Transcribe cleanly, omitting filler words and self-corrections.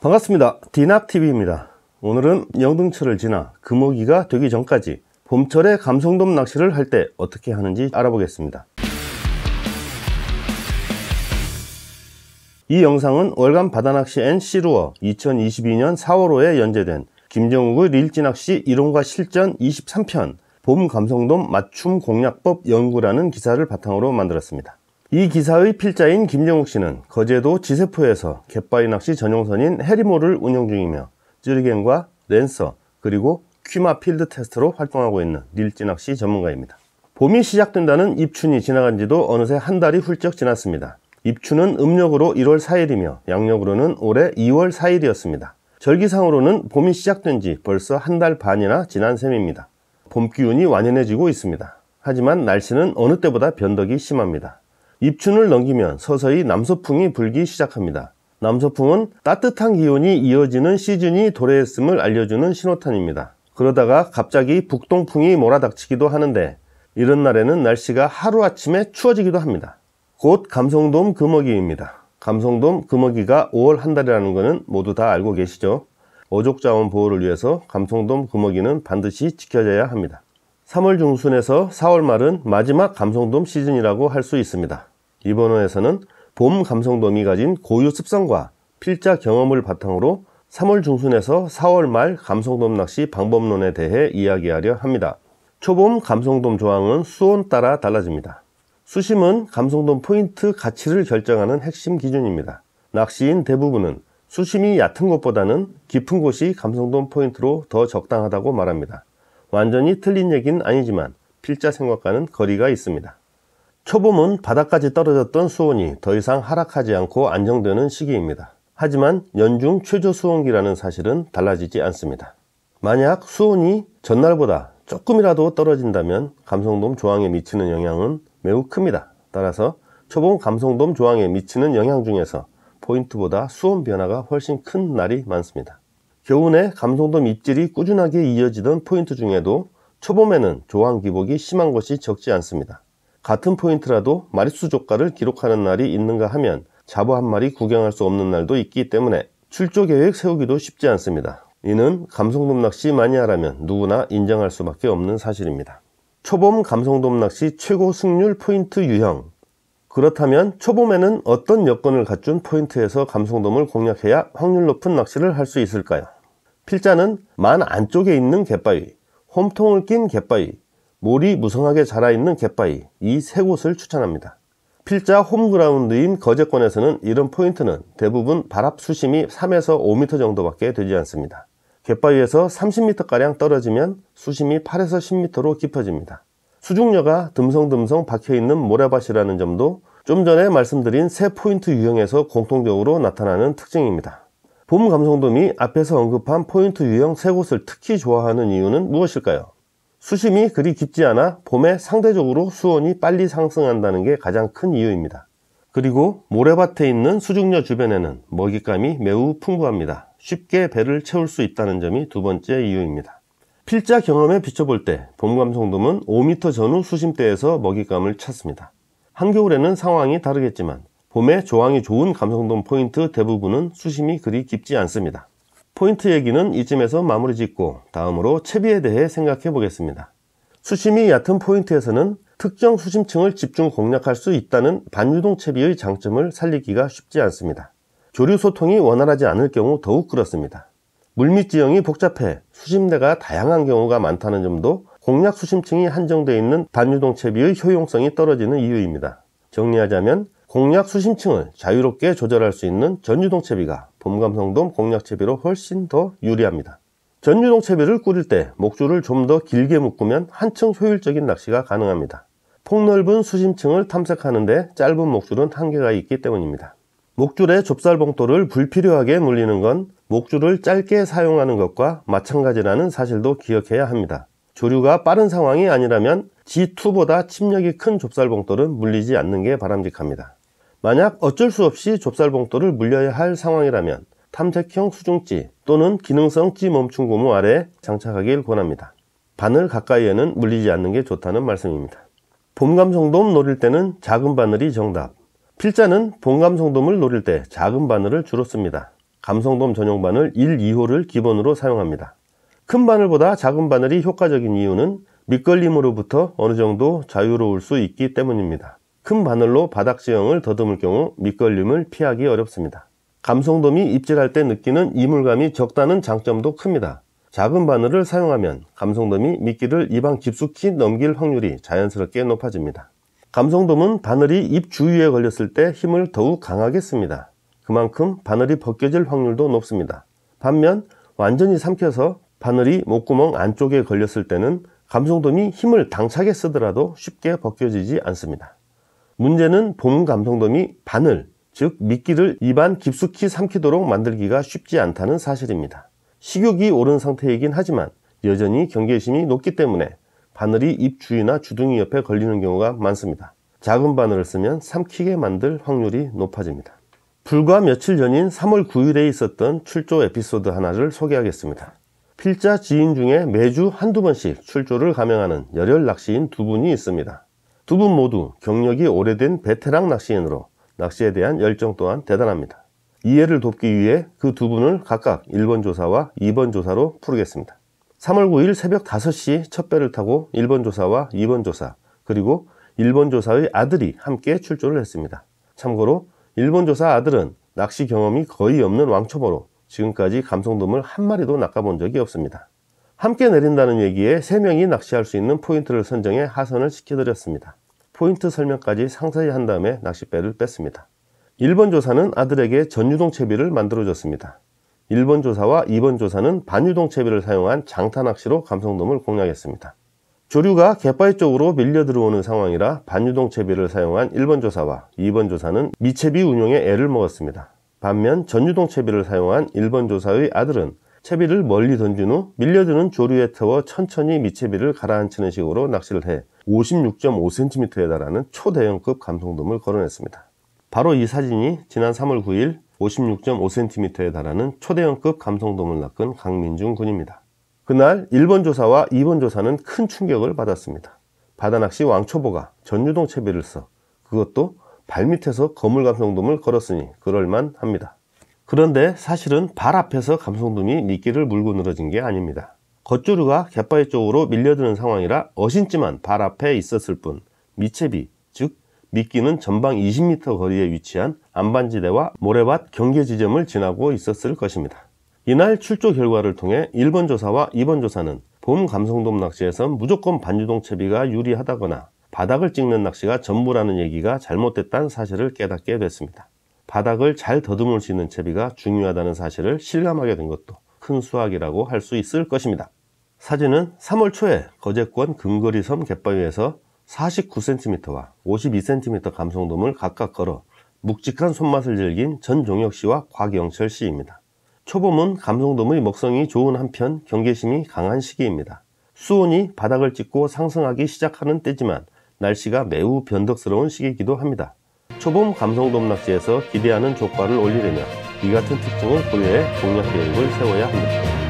반갑습니다. 디낙TV입니다. 오늘은 영등철을 지나 금오기가 되기 전까지 봄철에 감성돔 낚시를 할 때 어떻게 하는지 알아보겠습니다. 이 영상은 월간 바다낚시 앤 시루어 2022년 4월호에 연재된 김정욱의 릴지낚시 이론과 실전 23편 봄 감성돔 맞춤 공략법 연구라는 기사를 바탕으로 만들었습니다. 이 기사의 필자인 김정욱 씨는 거제도 지세포에서 갯바위 낚시 전용선인 해리모를 운영 중이며 쯔리겐과 랜서 그리고 퀴마 필드 테스트로 활동하고 있는 릴지 낚시 전문가입니다. 봄이 시작된다는 입춘이 지나간 지도 어느새 한 달이 훌쩍 지났습니다. 입춘은 음력으로 1월 4일이며 양력으로는 올해 2월 4일이었습니다. 절기상으로는 봄이 시작된 지 벌써 한 달 반이나 지난 셈입니다. 봄 기운이 완연해지고 있습니다. 하지만 날씨는 어느 때보다 변덕이 심합니다. 입춘을 넘기면 서서히 남서풍이 불기 시작합니다. 남서풍은 따뜻한 기온이 이어지는 시즌이 도래했음을 알려주는 신호탄입니다. 그러다가 갑자기 북동풍이 몰아닥치기도 하는데 이런 날에는 날씨가 하루아침에 추워지기도 합니다. 곧 감성돔 금어기입니다. 감성돔 금어기가 5월 한 달이라는 것은 모두 다 알고 계시죠? 어족자원 보호를 위해서 감성돔 금어기는 반드시 지켜져야 합니다. 3월 중순에서 4월 말은 마지막 감성돔 시즌이라고 할 수 있습니다. 이번 호에서는 봄 감성돔이 가진 고유 습성과 필자 경험을 바탕으로 3월 중순에서 4월 말 감성돔 낚시 방법론에 대해 이야기하려 합니다. 초봄 감성돔 조항은 수온 따라 달라집니다. 수심은 감성돔 포인트 가치를 결정하는 핵심 기준입니다. 낚시인 대부분은 수심이 얕은 곳보다는 깊은 곳이 감성돔 포인트로 더 적당하다고 말합니다. 완전히 틀린 얘기는 아니지만 필자 생각과는 거리가 있습니다. 초봄은 바닥까지 떨어졌던 수온이 더 이상 하락하지 않고 안정되는 시기입니다. 하지만 연중 최저 수온기라는 사실은 달라지지 않습니다. 만약 수온이 전날보다 조금이라도 떨어진다면 감성돔 조항에 미치는 영향은 매우 큽니다. 따라서 초봄 감성돔 조항에 미치는 영향 중에서 포인트보다 수온 변화가 훨씬 큰 날이 많습니다. 겨우내 감성돔 입질이 꾸준하게 이어지던 포인트 중에도 초봄에는 조항 기복이 심한 곳이 적지 않습니다. 같은 포인트라도 마리수 조가를 기록하는 날이 있는가 하면 잡어 한 마리 구경할 수 없는 날도 있기 때문에 출조 계획 세우기도 쉽지 않습니다. 이는 감성돔 낚시 마니아라면 누구나 인정할 수밖에 없는 사실입니다. 초봄 감성돔 낚시 최고 승률 포인트 유형. 그렇다면 초봄에는 어떤 여건을 갖춘 포인트에서 감성돔을 공략해야 확률 높은 낚시를 할 수 있을까요? 필자는 만 안쪽에 있는 갯바위, 홈통을 낀 갯바위, 몰이 무성하게 자라있는 갯바위 이 세 곳을 추천합니다. 필자 홈그라운드인 거제권에서는 이런 포인트는 대부분 발합 수심이 3에서 5m 정도밖에 되지 않습니다. 갯바위에서 30m가량 떨어지면 수심이 8에서 10m로 깊어집니다. 수중녀가 듬성듬성 박혀있는 모래밭이라는 점도 좀 전에 말씀드린 세 포인트 유형에서 공통적으로 나타나는 특징입니다. 봄 감성돔이 앞에서 언급한 포인트 유형 세 곳을 특히 좋아하는 이유는 무엇일까요? 수심이 그리 깊지 않아 봄에 상대적으로 수온이 빨리 상승한다는 게 가장 큰 이유입니다. 그리고 모래밭에 있는 수중녀 주변에는 먹잇감이 매우 풍부합니다. 쉽게 배를 채울 수 있다는 점이 두 번째 이유입니다. 필자 경험에 비춰볼 때 봄 감성돔은 5m 전후 수심대에서 먹잇감을 찾습니다. 한겨울에는 상황이 다르겠지만 봄에 조항이 좋은 감성돔 포인트 대부분은 수심이 그리 깊지 않습니다. 포인트 얘기는 이쯤에서 마무리 짓고 다음으로 채비에 대해 생각해 보겠습니다. 수심이 얕은 포인트에서는 특정 수심층을 집중 공략할 수 있다는 반유동 채비의 장점을 살리기가 쉽지 않습니다. 조류 소통이 원활하지 않을 경우 더욱 그렇습니다. 물밑 지형이 복잡해 수심대가 다양한 경우가 많다는 점도 공략 수심층이 한정되어 있는 반유동 채비의 효용성이 떨어지는 이유입니다. 정리하자면 공략 수심층을 자유롭게 조절할 수 있는 전유동 채비가 봄 감성돔 공략 채비로 훨씬 더 유리합니다. 전유동 채비를 꾸릴 때 목줄을 좀 더 길게 묶으면 한층 효율적인 낚시가 가능합니다. 폭넓은 수심층을 탐색하는데 짧은 목줄은 한계가 있기 때문입니다. 목줄의 좁쌀봉돌을 불필요하게 물리는 건 목줄을 짧게 사용하는 것과 마찬가지라는 사실도 기억해야 합니다. 조류가 빠른 상황이 아니라면 G2보다 침력이 큰 좁쌀봉돌은 물리지 않는 게 바람직합니다. 만약 어쩔 수 없이 좁쌀봉돌을 물려야 할 상황이라면 탐색형 수중찌 또는 기능성 찌 멈춤 고무 아래에 장착하길 권합니다. 바늘 가까이에는 물리지 않는 게 좋다는 말씀입니다. 봄 감성돔 노릴 때는 작은 바늘이 정답. 필자는 봄 감성돔을 노릴 때 작은 바늘을 주로 씁니다. 감성돔 전용 바늘 1, 2호를 기본으로 사용합니다. 큰 바늘보다 작은 바늘이 효과적인 이유는 밑걸림으로부터 어느 정도 자유로울 수 있기 때문입니다. 큰 바늘로 바닥 지형을 더듬을 경우 밑걸림을 피하기 어렵습니다. 감성돔이 입질할 때 느끼는 이물감이 적다는 장점도 큽니다. 작은 바늘을 사용하면 감성돔이 미끼를 입안 깊숙이 넘길 확률이 자연스럽게 높아집니다. 감성돔은 바늘이 입 주위에 걸렸을 때 힘을 더욱 강하게 씁니다. 그만큼 바늘이 벗겨질 확률도 높습니다. 반면 완전히 삼켜서 바늘이 목구멍 안쪽에 걸렸을 때는 감성돔이 힘을 당차게 쓰더라도 쉽게 벗겨지지 않습니다. 문제는 봄 감성돔이 바늘, 즉 미끼를 입안 깊숙이 삼키도록 만들기가 쉽지 않다는 사실입니다. 식욕이 오른 상태이긴 하지만 여전히 경계심이 높기 때문에 바늘이 입 주위나 주둥이 옆에 걸리는 경우가 많습니다. 작은 바늘을 쓰면 삼키게 만들 확률이 높아집니다. 불과 며칠 전인 3월 9일에 있었던 출조 에피소드 하나를 소개하겠습니다. 필자 지인 중에 매주 한두 번씩 출조를 감행하는 열혈 낚시인 두 분이 있습니다. 두 분 모두 경력이 오래된 베테랑 낚시인으로 낚시에 대한 열정 또한 대단합니다. 이해를 돕기 위해 그 두 분을 각각 1번 조사와 2번 조사로 부르겠습니다. 3월 9일 새벽 5시 첫 배를 타고 1번 조사와 2번 조사 그리고 1번 조사의 아들이 함께 출조를 했습니다. 참고로 1번 조사 아들은 낚시 경험이 거의 없는 왕초보로 지금까지 감성돔을 한 마리도 낚아본 적이 없습니다. 함께 내린다는 얘기에 3명이 낚시할 수 있는 포인트를 선정해 하선을 시켜드렸습니다. 포인트 설명까지 상세히 한 다음에 낚싯배를 뺐습니다. 1번 조사는 아들에게 전유동 채비를 만들어줬습니다. 1번 조사와 2번 조사는 반유동 채비를 사용한 장타 낚시로 감성돔을 공략했습니다. 조류가 갯바위 쪽으로 밀려 들어오는 상황이라 반유동 채비를 사용한 1번 조사와 2번 조사는 미채비 운용에 애를 먹었습니다. 반면 전유동 채비를 사용한 1번 조사의 아들은 채비를 멀리 던진 후 밀려드는 조류에 태워 천천히 미채비를 가라앉히는 식으로 낚시를 해 56.5cm에 달하는 초대형급 감성돔을 걸어냈습니다. 바로 이 사진이 지난 3월 9일 56.5cm에 달하는 초대형급 감성돔을 낚은 강민중 군입니다. 그날 1번 조사와 2번 조사는 큰 충격을 받았습니다. 바다낚시 왕초보가 전유동 채비를 써 그것도 발밑에서 거물 감성돔을 걸었으니 그럴만 합니다. 그런데 사실은 발 앞에서 감성돔이 미끼를 물고 늘어진 게 아닙니다. 겉조류가 갯바위 쪽으로 밀려드는 상황이라 어신지만 발 앞에 있었을 뿐 미채비, 즉 미끼는 전방 20m 거리에 위치한 안반지대와 모래밭 경계 지점을 지나고 있었을 것입니다. 이날 출조 결과를 통해 1번 조사와 2번 조사는 봄 감성돔 낚시에선 무조건 반유동 채비가 유리하다거나 바닥을 찍는 낚시가 전부라는 얘기가 잘못됐다는 사실을 깨닫게 됐습니다. 바닥을 잘 더듬을 수 있는 채비가 중요하다는 사실을 실감하게 된 것도 큰 수확이라고 할 수 있을 것입니다. 사진은 3월 초에 거제권 금거리섬 갯바위에서 49cm와 52cm 감성돔을 각각 걸어 묵직한 손맛을 즐긴 전종혁 씨와 곽영철 씨입니다. 초봄은 감성돔의 먹성이 좋은 한편 경계심이 강한 시기입니다. 수온이 바닥을 찍고 상승하기 시작하는 때지만 날씨가 매우 변덕스러운 시기이기도 합니다. 초봄 감성돔 낚시에서 기대하는 조과를 올리려면 이 같은 특징을 고려해 공략 계획을 세워야 합니다.